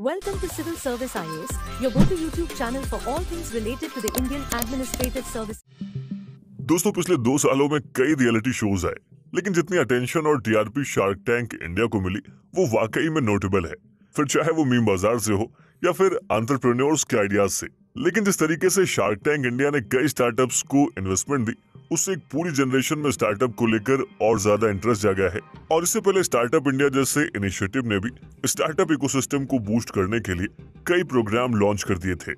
Welcome to Civil Service IAS, your go-to YouTube channel for all things related to the Indian Administrative Service. दोस्तों, पिछले 2 सालों में कई reality shows आए, लेकिन जितनी अटेंशन और टीआरपी शार्क टैंक इंडिया को मिली वो वाकई में नोटेबल है। फिर चाहे वो मीम बाजार से हो या फिर एंटरप्रेन्योर्स के आइडियाज से। लेकिन जिस तरीके से शार्क टैंक इंडिया ने कई स्टार्टअप्स को इन्वेस्टमेंट दी, उससे एक पूरी जनरेशन में स्टार्टअप को लेकर और ज्यादा इंटरेस्ट जागा है। और इससे पहले स्टार्टअप इंडिया जैसे इनिशिएटिव ने भी स्टार्टअप इकोसिस्टम को बूस्ट करने के लिए कई प्रोग्राम लॉन्च कर दिए थे।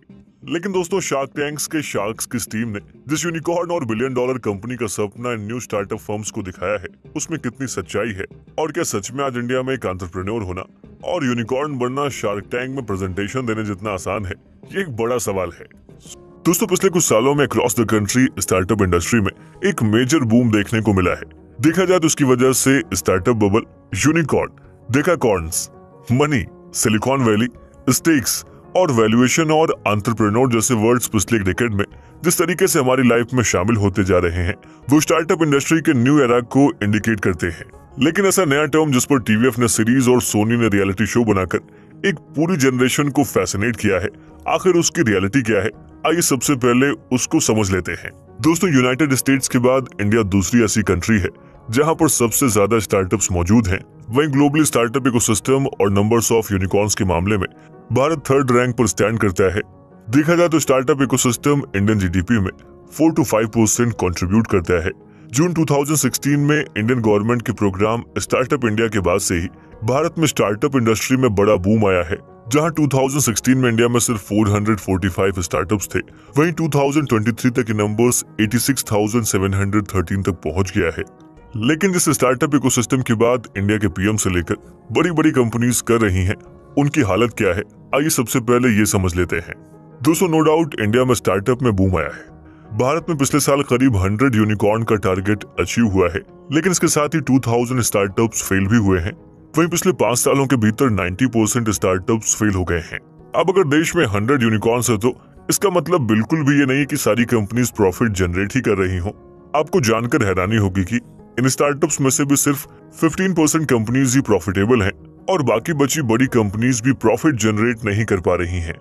लेकिन दोस्तों, शार्क टैंक्स के शार्क्स की टीम ने जिस यूनिकॉर्न और बिलियन डॉलर कंपनी का सपना इन न्यू स्टार्टअप फर्म्स को दिखाया है, उसमें कितनी सच्चाई है और क्या सच में आज इंडिया में एक एंटरप्रेन्योर होना और यूनिकॉर्न बनना शार्क टैंक में प्रेजेंटेशन देने जितना आसान है, ये एक बड़ा सवाल है। दोस्तों, पिछले कुछ सालों में across the country startup industry में एक मेजर बूम देखने को मिला है। देखा जाए तो उसकी वजह से startup bubble, unicorn, decacorns, money, Silicon Valley, stakes और वैल्यूएशन और एंटरप्रेन्योर जैसे वर्ड्स पिछले एक डिकेड में जिस तरीके से हमारी लाइफ में शामिल होते जा रहे हैं, वो स्टार्टअप इंडस्ट्री के न्यू एरा को इंडिकेट करते हैं। लेकिन ऐसा नया टर्म जिस पर टीवीएफ ने सीरीज और सोनी ने रियलिटी शो बनाकर एक पूरी जनरेशन को फैसिनेट किया है, आखिर उसकी रियलिटी क्या है, आइए सबसे पहले उसको समझ लेते हैं। दोस्तों, यूनाइटेड स्टेट्स के बाद इंडिया दूसरी ऐसी कंट्री है जहां पर सबसे ज्यादा स्टार्टअप्स मौजूद हैं। वहीं ग्लोबली स्टार्टअप इकोसिस्टम और नंबर्स ऑफ यूनिकॉर्न्स के मामले में भारत 3rd रैंक पर स्टैंड करता है। देखा जाए तो स्टार्टअप इकोसिस्टम इंडियन जीडीपी में 4 to 5% कंट्रीब्यूट करता है। जून 2016 में इंडियन गवर्नमेंट के प्रोग्राम स्टार्टअप इंडिया के बाद से ही भारत में स्टार्टअप इंडस्ट्री में बड़ा बूम आया है। जहां 2016 में इंडिया में सिर्फ 445 स्टार्टअप्स थे, वहीं 2023 तक के नंबर्स 86,713 तक पहुंच गया है। लेकिन जिस स्टार्टअप इकोसिस्टम की बात इंडिया के पीएम से लेकर बड़ी बड़ी कंपनीज कर रही हैं, उनकी हालत क्या है, आइए सबसे पहले ये समझ लेते हैं। दोस्तों, नो डाउट इंडिया में स्टार्टअप में बूम आया है। भारत में पिछले साल करीब 100 यूनिकॉर्न का टारगेट अचीव हुआ है, लेकिन इसके साथ ही 2000 स्टार्टअप्स फेल भी हुए हैं। वहीं पिछले 5 सालों के भीतर 90% स्टार्टअप्स फेल हो गए हैं। अब अगर देश में 100 यूनिकॉर्न्स है तो इसका मतलब बिल्कुल भी ये नहीं कि सारी कंपनीज प्रॉफिट जनरेट ही कर रही हों। आपको जानकर हैरानी होगी कि इन स्टार्टअप्स में से भी सिर्फ 15% कंपनीज ही प्रॉफिटेबल हैं और बाकी बची बड़ी कंपनीज भी प्रॉफिट जनरेट नहीं कर पा रही हैं।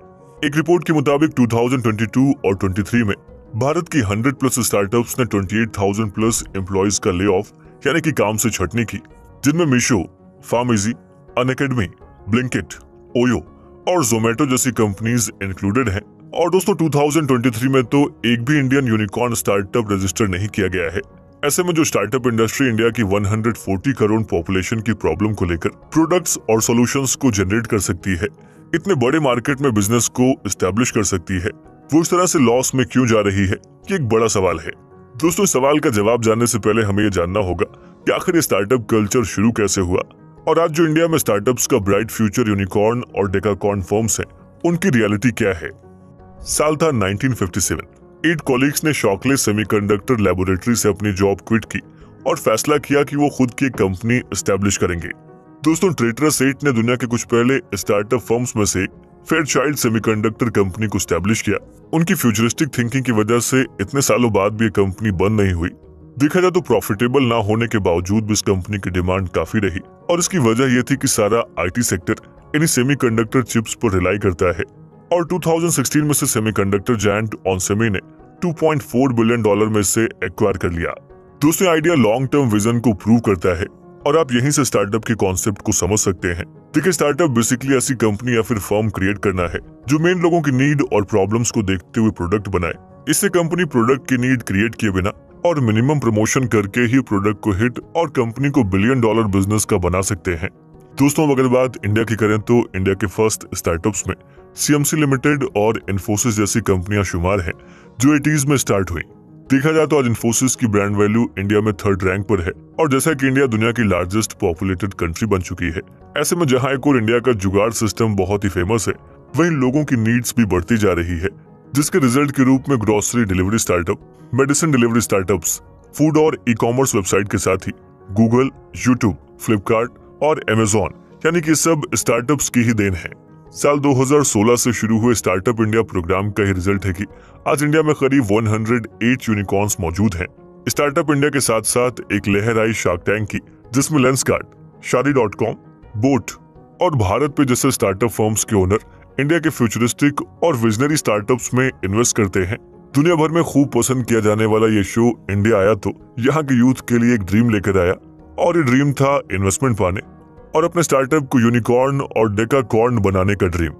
एक रिपोर्ट के मुताबिक 2022 और 23 में भारत की 100+ स्टार्टअप्स ने 28,000+ एम्प्लॉइज का ले ऑफ यानी कि काम से छटनी की, जिनमें मीशो, फार्मेजी, अनअकैडमी, ब्लिंकिट, ओयो और जोमेटो जैसी कंपनीज इंक्लूडेड हैं। और दोस्तों, 2023 में तो एक भी इंडियन यूनिकॉर्न स्टार्टअप रजिस्टर नहीं किया गया है। ऐसे में जो स्टार्टअप इंडस्ट्री इंडिया की 140 करोड़ पॉपुलेशन की प्रॉब्लम को लेकर प्रोडक्ट्स और सॉल्यूशंस को जनरेट कर सकती है, इतने बड़े मार्केट में बिजनेस को एस्टेब्लिश कर सकती है, वो इस तरह से लॉस में क्यों जा रही है, ये एक बड़ा सवाल है। दोस्तों, इस सवाल का जवाब जानने से पहले हमें ये जानना होगा कि आखिर ये स्टार्टअप कल्चर शुरू कैसे हुआ और आज जो इंडिया में स्टार्टअप्स का ब्राइट फ्यूचर यूनिकॉर्न और डेकाकॉर्न फर्म्स हैं, उनकी रियलिटी क्या है। साल था 1957। 8 कॉलीग्स ने शॉकले सेमीकंडक्टर लैबोरेटरी से अपनी जॉब क्विट की और फैसला किया कि वो खुद की एक कंपनी एस्टेब्लिश करेंगे। दोस्तों, ट्रेटरस 8 ने दुनिया के कुछ पहले स्टार्टअप फर्म्स में से फेयरचाइल्ड सेमीकंडक्टर कंपनी को एस्टेब्लिश किया। उनकी फ्यूचरिस्टिक थिंकिंग की वजह से इतने सालों बाद भी ये कंपनी बंद नहीं हुई। देखा जाए तो प्रॉफिटेबल ना होने के बावजूद भी इस कंपनी की डिमांड काफी रही और इसकी वजह यह थी कि सारा आईटी सेक्टर इन्हीं सेमीकंडक्टर चिप्स पर रिलाई करता है। और 2016 में से सेमीकंडक्टर जायंट ऑनसेमी ने $2.4 बिलियन में से एक्वायर कर लिया। दोस्तों, आइडिया लॉन्ग टर्म विजन को प्रूव करता है और आप यहीं से स्टार्टअप के कॉन्सेप्ट को समझ सकते हैं। देखिए, स्टार्टअप बेसिकली ऐसी कंपनी या फिर फर्म क्रिएट करना है जो मेन लोगों की नीड और प्रॉब्लम्स को देखते हुए प्रोडक्ट बनाए। इससे कंपनी प्रोडक्ट की नीड क्रिएट किए बिना और मिनिमम प्रमोशन करके ही प्रोडक्ट को हिट और कंपनी को $1 बिलियन बिजनेस का बना सकते हैं। दोस्तों, अगर बात इंडिया की करें तो इंडिया के फर्स्ट स्टार्टअप्स में सीएमसी लिमिटेड और इन्फोसिस जैसी कंपनियां शुमार हैं जो 80s में स्टार्ट हुई। देखा जाए तो आज इन्फोसिस की ब्रांड वैल्यू इंडिया में 3rd रैंक पर है और जैसा कि इंडिया दुनिया की लार्जेस्ट पॉपुलेटेड कंट्री बन चुकी है, ऐसे में जहां एक और इंडिया का जुगाड़ सिस्टम बहुत ही फेमस है, वहीं लोगों की नीड्स भी बढ़ती जा रही है, जिसके रिजल्ट के रूप में grocery delivery startup, medicine delivery startups, food और ई-कॉमर्स वेबसाइट के साथ ही गूगल, यूट्यूब, फ्लिपकार्ट और अमेजॉन यानी कि सब स्टार्टअप्स की ही देन है। साल 2016 से शुरू हुए स्टार्टअप इंडिया प्रोग्राम का ही रिजल्ट है कि आज इंडिया में करीब 108 यूनिकॉर्न्स मौजूद हैं। स्टार्टअप इंडिया के साथ साथ एक लहर आई शार्क टैंक की, जिसमें लेंसकार्ट, शादी.com, बोट और भारत पे जैसे स्टार्टअप फर्म्स के ओनर इंडिया के फ्यूचरिस्टिक और विजनरी स्टार्टअप्स में इन्वेस्ट करते हैं। दुनिया भर में खूब पसंद किया जाने वाला ये शो इंडिया आया तो यहाँ के यूथ के लिए एक ड्रीम लेकर आया, और ये ड्रीम था इन्वेस्टमेंट पाने और अपने स्टार्टअप को यूनिकॉर्न और डेकाकॉर्न बनाने का ड्रीम।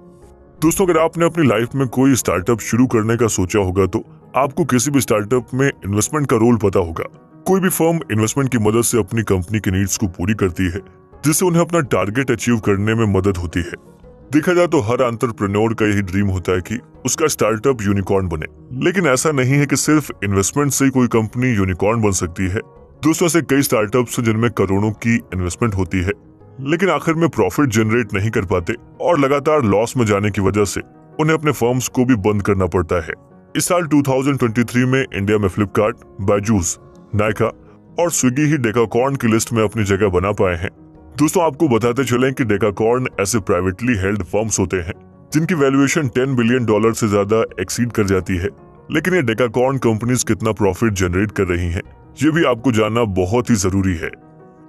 दोस्तों, अगर आपने अपनी लाइफ में कोई स्टार्टअप शुरू करने का सोचा होगा तो आपको किसी भी स्टार्टअप में इन्वेस्टमेंट का रोल पता होगा। कोई भी फर्म इन्वेस्टमेंट की मदद से अपनी कंपनी की नीड्स को पूरी करती है, जिससे उन्हें अपना टारगेट अचीव करने में मदद होती है। देखा जाए तो हर एंटरप्रेन्योर का यही ड्रीम होता है कि उसका स्टार्टअप यूनिकॉर्न बने, लेकिन ऐसा नहीं है कि सिर्फ इन्वेस्टमेंट से ही कोई कंपनी यूनिकॉर्न बन सकती है। दोस्तों, ऐसे कई स्टार्टअप्स हैं जिनमें करोड़ों की इन्वेस्टमेंट होती है, लेकिन आखिर में प्रॉफिट जनरेट नहीं कर पाते और लगातार लॉस में जाने की वजह से उन्हें अपने फर्म्स को भी बंद करना पड़ता है। इस साल 2023 में इंडिया में फ्लिपकार्ट, बायजूस, नायका और स्विगी ही डेकाकॉर्न की लिस्ट में अपनी जगह बना पाए हैं। दोस्तों, आपको बताते चलें कि डेकाकॉर्न ऐसे प्राइवेटली हेल्ड फर्म्स होते हैं जिनकी वैल्यूएशन $10 बिलियन से ज्यादा एक्सीड कर जाती है, लेकिन ये डेकाकॉर्न कंपनीज कितना प्रॉफिट जनरेट कर रही हैं, ये भी आपको जानना बहुत ही जरूरी है।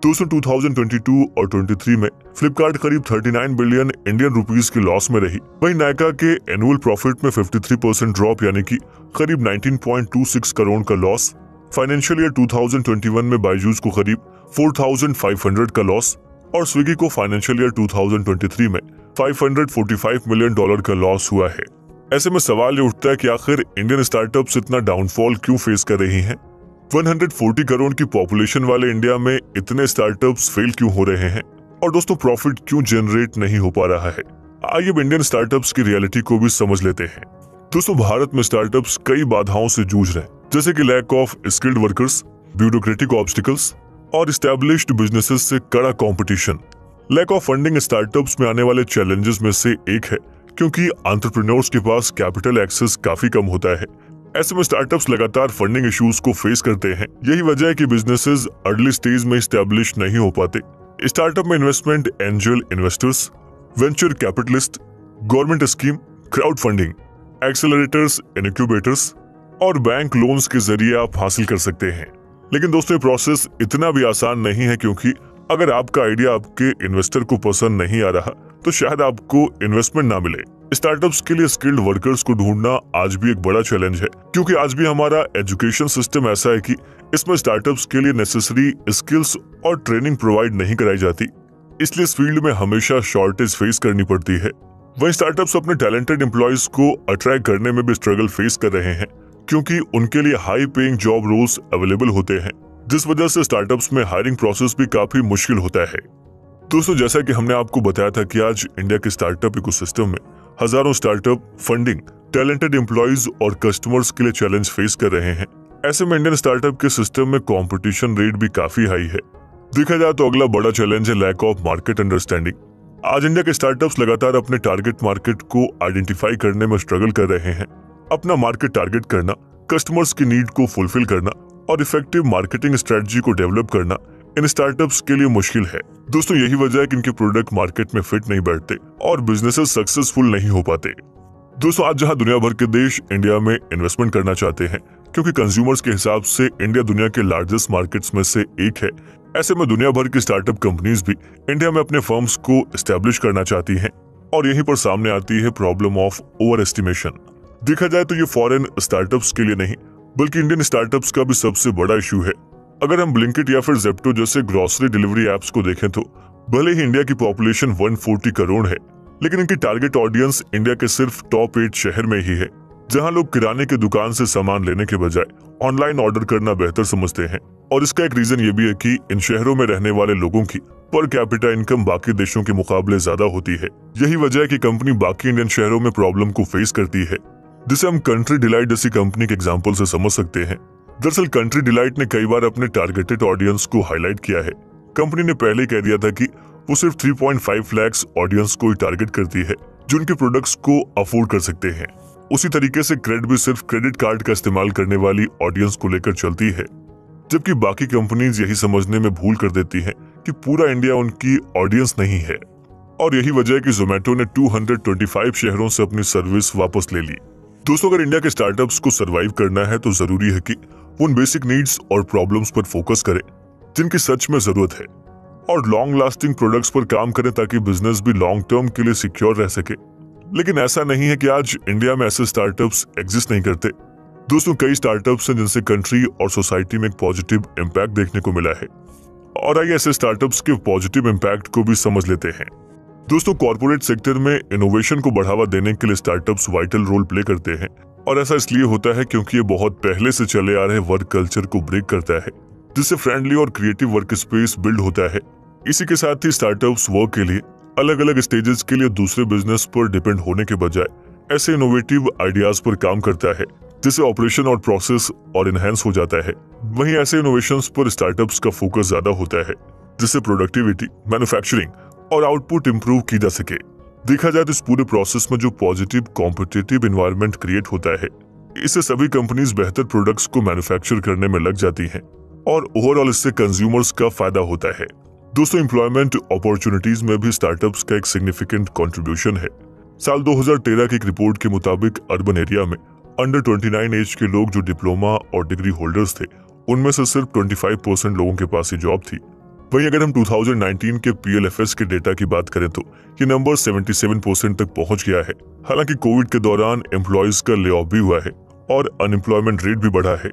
दोस्तों, 2022 और 23 में फ्लिपकार्ट करीब 39 बिलियन इंडियन रुपीस की लॉस में रही। वहीं नायका के एनुअल प्रॉफिट में 53% ड्रॉप यानी कि करीब 19.26 करोड़ का लॉस। फाइनेंशियल ईयर 2021 में बायजूस को करीब 4,500 का लॉस और स्विगी को फाइनेंशियल ईयर 2023 में $545 मिलियन का लॉस हुआ है। ऐसे में सवाल ये उठता है कि आखिर इंडियन स्टार्टअप्स इतना डाउनफॉल क्यों फेस कर रही हैं? 140 करोड़ की पॉपुलेशन वाले इंडिया में इतने स्टार्टअप्स फेल क्यों हो रहे हैं और दोस्तों प्रॉफिट क्यों जनरेट नहीं हो पा रहा है? आइए अब इंडियन स्टार्टअप्स की रियलिटी को भी समझ लेते हैं। दोस्तों, भारत में स्टार्टअप्स कई बाधाओं से जूझ रहे हैं, जैसे कि lack of skilled workers, bureaucratic obstacles और एस्टैब्लिश्ड बिजनेसेस से कड़ा competition. Lack of funding startups में आने वाले चैलेंजेस में से एक है, क्योंकि एंटरप्रेन्योर्स के पास कैपिटल एक्सेस काफी कम होता है। ऐसे में स्टार्टअप्स लगातार फंडिंग इश्यूज को फेस करते हैं। यही वजह है कि बिजनेसेस अर्ली स्टेज में एस्टैब्लिश नहीं हो पाते। स्टार्टअप में investment angel investors, venture capitalist, government scheme, crowd funding, accelerators, incubators और बैंक लोन्स के जरिए आप हासिल कर सकते हैं। लेकिन दोस्तों, ये प्रोसेस इतना भी आसान नहीं है, क्योंकि अगर आपका आइडिया आपके इन्वेस्टर को पसंद नहीं आ रहा तो शायद आपको इन्वेस्टमेंट ना मिले। स्टार्टअप्स के लिए स्किल्ड वर्कर्स को ढूंढना आज भी एक बड़ा चैलेंज है, क्योंकि आज भी हमारा एजुकेशन सिस्टम ऐसा है कि इसमें स्टार्टअप्स के लिए नेसेसरी स्किल्स और ट्रेनिंग प्रोवाइड नहीं कराई जाती। इसलिए इस फील्ड में हमेशा शॉर्टेज फेस करनी पड़ती है। वहीं स्टार्टअप्स अपने टैलेंटेड एम्प्लॉयज को अट्रैक्ट करने में भी स्ट्रगल फेस कर रहे हैं, क्योंकि उनके लिए high paying job roles available होते हैं, जिस वजह से स्टार्टअप्स में हायरिंग प्रोसेस भी काफी मुश्किल होता है। दोस्तों, जैसा कि हमने आपको बताया था कि आज इंडिया के स्टार्टअप इकोसिस्टम में हजारों स्टार्टअप फंडिंग, टैलेंटेड एम्प्लॉयज और कस्टमर्स के लिए चैलेंज फेस कर रहे हैं। ऐसे में इंडियन स्टार्टअप के सिस्टम में कंपटीशन रेट भी काफी हाई है। देखा जाए तो अगला बड़ा चैलेंज है लैक ऑफ मार्केट अंडरस्टैंडिंग। आज इंडिया के स्टार्टअप्स लगातार अपने टारगेट मार्केट को आइडेंटिफाई करने में स्ट्रगल कर रहे हैं। अपना मार्केट टारगेट करना, कस्टमर्स की नीड को फुलफिल करना और इफेक्टिव मार्केटिंग स्ट्रेटजी को डेवलप करना इन स्टार्टअप्स के लिए मुश्किल है। दोस्तों, यही वजह है कि इनके प्रोडक्ट मार्केट में फिट नहीं बैठते और बिजनेसेस सक्सेसफुल नहीं हो पाते। दोस्तों, आज जहां दुनिया भर के देश इंडिया में इन्वेस्टमेंट करना चाहते हैं, क्योंकि कंज्यूमर्स के हिसाब से इंडिया दुनिया के लार्जेस्ट मार्केट्स में से एक है, ऐसे में दुनिया भर की स्टार्टअप कंपनीज भी इंडिया में अपने फर्म्स को एस्टेब्लिश करना चाहती हैं, और यहीं पर सामने आती है प्रॉब्लम ऑफ ओवर एस्टिमेशन। देखा जाए तो ये फॉरेन स्टार्टअप्स के लिए नहीं, बल्कि इंडियन स्टार्टअप्स का भी सबसे बड़ा इशू है। अगर हम ब्लिंकिट या फिर जेप्टो जैसे ग्रोसरी डिलीवरी एप्स को देखें तो भले ही इंडिया की पॉपुलेशन 140 करोड़ है, लेकिन इनकी टारगेट ऑडियंस इंडिया के सिर्फ टॉप 8 शहर में ही है, जहां लोग किराने की दुकान से सामान लेने के बजाय ऑनलाइन ऑर्डर करना बेहतर समझते हैं। और इसका एक रीजन ये भी है कि इन शहरों में रहने वाले लोगों की पर कैपिटा इनकम बाकी देशों के मुकाबले ज्यादा होती है। यही वजह है कि कंपनी बाकी इंडियन शहरों में प्रॉब्लम को फेस करती है, जिसे हम कंट्री डिलाइट जैसी कंपनी के एग्जाम्पल से समझ सकते हैं। दरअसल कंट्री डिलाइट ने कई बार अपने टारगेटेड ऑडियंस को हाईलाइट किया है। कंपनी ने पहले कह दिया था कि वो सिर्फ 3.5 लाख ऑडियंस को ही टारगेट करती है, जो उनके प्रोडक्ट्स को अफोर्ड कर सकते हैं। उसी तरीके से क्रेड भी सिर्फ क्रेडिट कार्ड का इस्तेमाल करने वाली ऑडियंस को लेकर चलती है, जबकि बाकी कंपनीज यही समझने में भूल कर देती हैं कि पूरा इंडिया उनकी ऑडियंस नहीं है। और यही वजह है कि जोमेटो ने 225 शहरों से अपनी सर्विस वापस ले ली। दोस्तों, अगर इंडिया के स्टार्टअप्स को सरवाइव करना है तो जरूरी है कि उन बेसिक नीड्स और प्रॉब्लम्स पर फोकस करें जिनकी सच में जरूरत है। और लॉन्ग लास्टिंग प्रोडक्ट्स पर काम करें ताकि बिजनेस भी लॉन्ग टर्म के लिए सिक्योर रह सके। लेकिन ऐसा नहीं है कि आज इंडिया में ऐसे स्टार्टअप्स एग्जिस्ट नहीं करते। दोस्तों, कई स्टार्टअप्स हैं जिनसे कंट्री और सोसाइटी में एक पॉजिटिव इम्पैक्ट देखने को मिला है। और आइए ऐसे स्टार्टअप्स के पॉजिटिव इम्पैक्ट को भी समझ लेते हैं। दोस्तों, कॉर्पोरेट सेक्टर में इनोवेशन को बढ़ावा देने के लिए स्टार्टअप्स वाइटल रोल प्ले करते हैं। और ऐसा इसलिए होता है क्योंकि ये बहुत पहले से चले आ रहे वर्क कल्चर को ब्रेक करता है, जिससे फ्रेंडली और क्रिएटिव वर्क स्पेस बिल्ड होता है। इसी के साथ ही स्टार्टअप्स वर्क के लिए अलग अलग स्टेजेस के लिए दूसरे बिजनेस पर डिपेंड होने के बजाय ऐसे इनोवेटिव आइडियाज पर काम करता है, जिससे ऑपरेशन और प्रोसेस और इनहेंस हो जाता है। वहीं ऐसे इनोवेशंस पर स्टार्टअप्स का फोकस ज्यादा होता है, जिससे प्रोडक्टिविटी, मैन्युफैक्चरिंग और आउटपुट इंप्रूव की जा सके। देखा जाए तो इस पूरे प्रोसेस में जो पॉजिटिव कॉम्पिटिटिव एनवायरनमेंट क्रिएट होता है, इससे सभी कंपनीज बेहतर प्रोडक्ट्स को मैन्युफैक्चर करने में लग जाती हैं और ओवरऑल इससे कंज्यूमर्स का फायदा होता है। दोस्तों, एम्प्लॉयमेंट अपॉर्चुनिटीज में भी स्टार्टअप्स का एक सिग्निफिकेंट कंट्रीब्यूशन है। साल 2013 की एक रिपोर्ट के मुताबिक अर्बन एरिया में अंडर 29 एज के लोग जो डिप्लोमा और डिग्री होल्डर्स थे, उनमें से सिर्फ 25% लोगों के पास ही जॉब थी। वहीं अगर हम 2019 के PLFS के डेटा की बात करें तो ये नंबर 77% तक पहुंच गया है। हालांकि कोविड के दौरान एम्प्लॉयज का ले ऑफ भी हुआ है और अनएम्प्लॉयमेंट रेट भी बढ़ा है,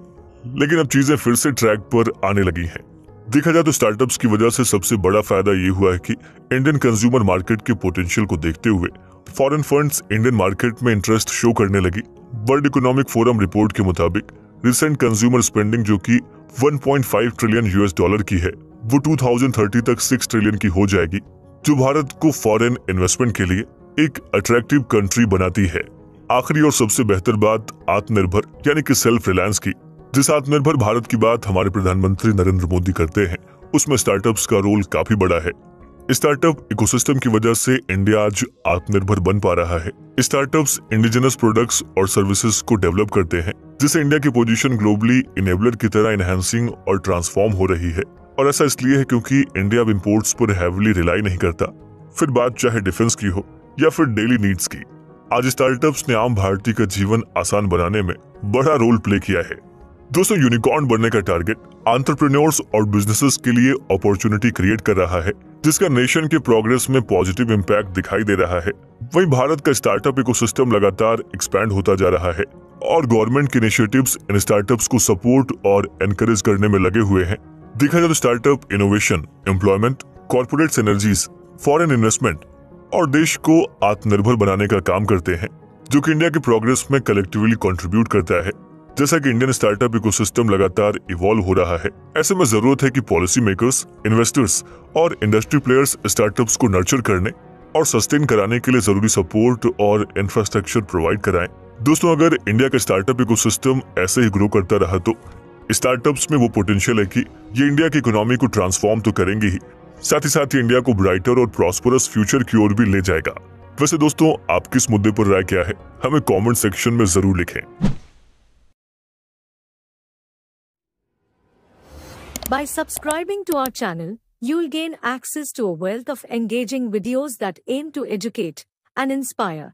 लेकिन अब चीजें फिर से ट्रैक पर आने लगी हैं। देखा जाए तो स्टार्टअप्स की वजह से सबसे बड़ा फायदा ये हुआ है कि इंडियन कंज्यूमर मार्केट के पोटेंशियल को देखते हुए फॉरेन फंड्स इंडियन मार्केट में इंटरेस्ट शो करने लगी। वर्ल्ड इकोनॉमिक फोरम रिपोर्ट के मुताबिक रिसेंट कंज्यूमर स्पेंडिंग जो कि 1.5 ट्रिलियन US डॉलर की है, वो 2030 तक 6 ट्रिलियन की हो जाएगी, जो भारत को फॉरेन इन्वेस्टमेंट के लिए एक अट्रैक्टिव कंट्री बनाती है। आखिरी और सबसे बेहतर बात आत्मनिर्भर यानी कि सेल्फ रिलायंस की। जिस आत्मनिर्भर भारत की बात हमारे प्रधानमंत्री नरेंद्र मोदी करते हैं, उसमें स्टार्टअप्स का रोल काफी बड़ा है। स्टार्टअप इकोसिस्टम की वजह से इंडिया आज आत्मनिर्भर बन पा रहा है। स्टार्टअप्स इंडिजिनस प्रोडक्ट्स और सर्विसेज को डेवलप करते हैं, जिससे इंडिया की पोजीशन ग्लोबली इनेबलर की तरह इनहेंसिंग और ट्रांसफॉर्म हो रही है। और ऐसा इसलिए है क्योंकि इंडिया अब इंपोर्ट्स पर हैवीली रिलाई नहीं करता, फिर बात चाहे डिफेंस की हो या फिर डेली नीड्स की। आज स्टार्टअप्स ने आम भारतीय का जीवन आसान बनाने में बड़ा रोल प्ले किया है। दोस्तों, यूनिकॉर्न बनने का टारगेट एंटरप्रेन्योर्स और बिजनेसेस के लिए अपॉर्चुनिटी क्रिएट कर रहा है, जिसका नेशन के प्रोग्रेस में पॉजिटिव इम्पैक्ट दिखाई दे रहा है। वहीं भारत का स्टार्टअप इकोसिस्टम लगातार एक्सपैंड होता जा रहा है और गवर्नमेंट के इनिशिएटिव्स इन स्टार्टअप्स को सपोर्ट और एनकरेज करने में लगे हुए हैं। देखा जाए तो startup innovation, employment, corporate synergies, foreign investment और देश को आत्मनिर्भर बनाने का काम करते हैं, जो कि इंडिया के प्रोग्रेस में कलेक्टिवली कंट्रीब्यूट करता है। जैसा कि इंडियन स्टार्टअप इकोसिस्टम लगातार इवॉल्व हो रहा है, ऐसे में जरूरत है कि पॉलिसी मेकर्स, इन्वेस्टर्स और इंडस्ट्री प्लेयर्स स्टार्टअप्स को नर्चर करने और सस्टेन कराने के लिए जरूरी सपोर्ट और इंफ्रास्ट्रक्चर प्रोवाइड कराएं। दोस्तों, अगर इंडिया का स्टार्टअप इकोसिस्टम ऐसे ही ग्रो करता रहा तो स्टार्टअप्स में वो पोटेंशियल है कि ये इंडिया की इकोनॉमी को ट्रांसफॉर्म तो करेंगे ही साथ ही इंडिया को ब्राइटर और प्रॉस्परस फ्यूचर की ओर भी ले जाएगा। वैसे दोस्तों, आप किस मुद्दे पर राय क्या है, हमें कमेंट सेक्शन में जरूर लिखें। By subscribing to our channel, you'll gain access to a wealth of engaging videos that aim to educate and inspire.